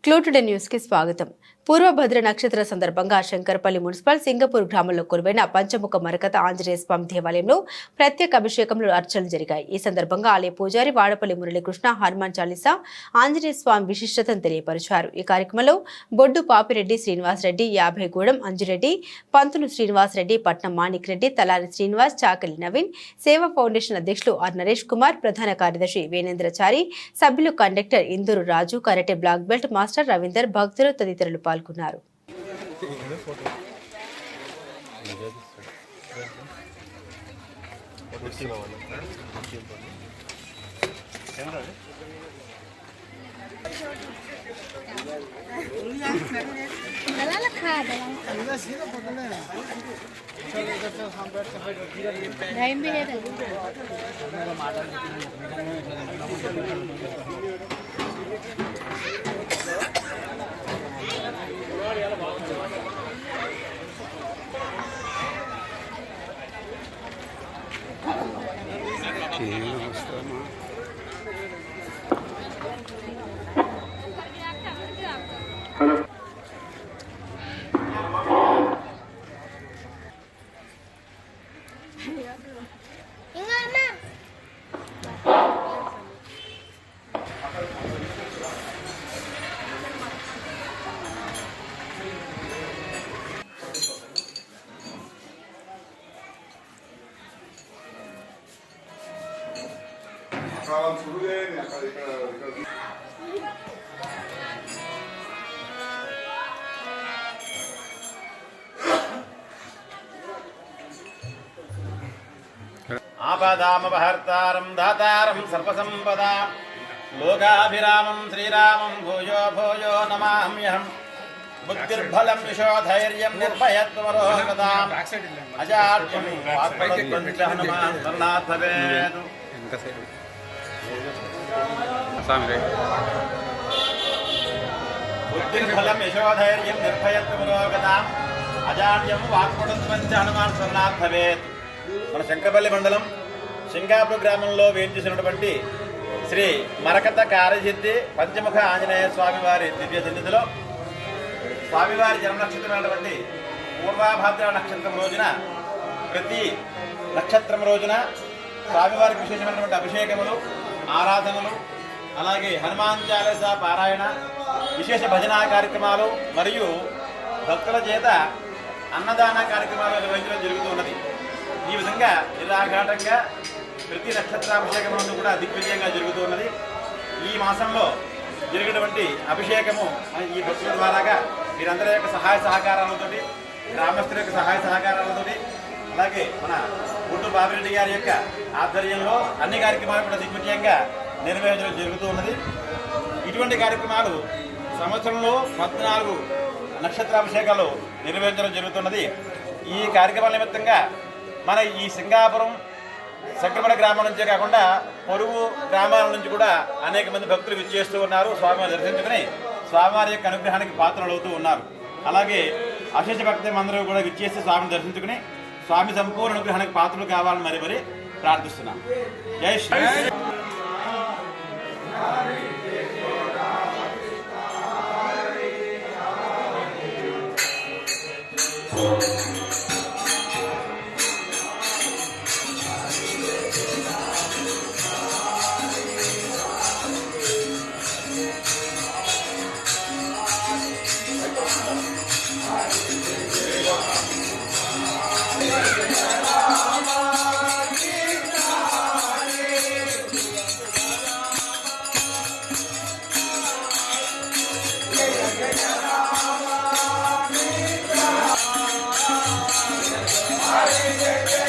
క్లూటుడే news కి స్వాగతం. పూర్వభద్ర నక్షత్ర సందర్భంగా శంకరపల్లి మున్సిపల్ సింగపూర్ గ్రామంలో కొలువైన పంచముఖ మరకత ఆంజనేయ స్వామి దేవాలయంలో ప్రత్యేక అభిషేకంలో అర్చనలు జరిగాయి. ఈ సందర్భంగా ఆలయ పూజారి వాడపల్లి మురళీకృష్ణ హనుమాన్ చాలీసా ఆంజనేయ స్వామి విశిష్టతను తెలియపరిచారు. ఈ కార్యక్రమంలో బొడ్డు పాపిరెడ్డి శ్రీనివాసరెడ్డి, యాభైగూడెం అంజురెడ్డి, పంతులు శ్రీనివాసరెడ్డి, పట్నం మాణిక్ రెడ్డి, తలారి శ్రీనివాస్, చాకలి నవీన్, సేవా ఫౌండేషన్ అధ్యక్షులు ఆర్ నరేష్ కుమార్, ప్రధాన కార్యదర్శి వేనేంద్రచారి, సభ్యులు conductor Induru Raju, karate black belt master Ravinder, భక్తులు తదితరులు పాల్గొన్నారు. ఆపదామపహర్తారం దాతారం సర్వసంపదా లోకాభిరామం శ్రీరామం భూయో భూయో నమామ్యహం. బుద్ధిర్బలం యశోధైర్యం నిర్భయత్వమరోగతాం అజాడ్యం వాక్పటుత్వం చ హనుమాన్ స్మరణాత్ భవేత్. బుద్ధిర్బలం యశోధైర్యం నిర్భయత్వమరోగతాం అజాడ్యం వాక్పటుత్వం చ హనుమాన్ స్మరణాత్ భవేత్. మన శంకరపల్లి మండలం సింగాపూర్ గ్రామంలో వేయించేసినటువంటి శ్రీ మరకత కార్యసిద్ధి పంచముఖ ఆంజనేయ స్వామివారి దివ్య సన్నిధిలో స్వామివారి జన్మ నక్షత్రమైనటువంటి పూర్వభద్ర నక్షత్రం రోజున ప్రతి నక్షత్రం రోజున స్వామివారికి విశేషమైనటువంటి అభిషేకములు, ఆరాధనలు, అలాగే హనుమాన్ చాలీసా పారాయణ, విశేష భజనా కార్యక్రమాలు మరియు భక్తుల చేత అన్నదాన కార్యక్రమాలు నిర్వహించడం జరుగుతున్నది. ఈ విధంగా నిరాఘాటంగా ప్రతి నక్షత్రాభిషేకం కూడా దిగ్విజయంగా జరుగుతున్నది. ఈ మాసంలో జరిగినటువంటి అభిషేకము ఈ భక్తుల ద్వారాగా వీరందరి యొక్క సహాయ సహకారాలతోటి, గ్రామస్తుల యొక్క సహాయ సహకారాలతోటి, అలాగే మన బొడ్డు బాబిరెడ్డి గారి యొక్క ఆధ్వర్యంలో అన్ని కార్యక్రమాలు కూడా దిగ్విజయంగా నిర్వహించడం జరుగుతూ ఉన్నది. ఇటువంటి కార్యక్రమాలు సంవత్సరంలో 14 నక్షత్రాభిషేకాలు నిర్వహించడం జరుగుతున్నది. ఈ కార్యక్రమాల నిమిత్తంగా మన ఈ సింగాపురం శంకరపల్లి గ్రామం నుంచే కాకుండా పొరుగు గ్రామాల నుంచి కూడా అనేక మంది భక్తులు విచ్చేస్తూ ఉన్నారు. స్వామివారి దర్శించుకుని స్వామివారి యొక్క అనుగ్రహానికి పాత్రలు అవుతూ ఉన్నారు. అలాగే అశేష భక్తులు అందరూ కూడా విచ్చేసి స్వామిని దర్శించుకుని స్వామి సంపూర్ణ అనుగ్రహానికి పాత్రలు కావాలని మరి ప్రార్థిస్తున్నాం. జై శ్రీ. Hare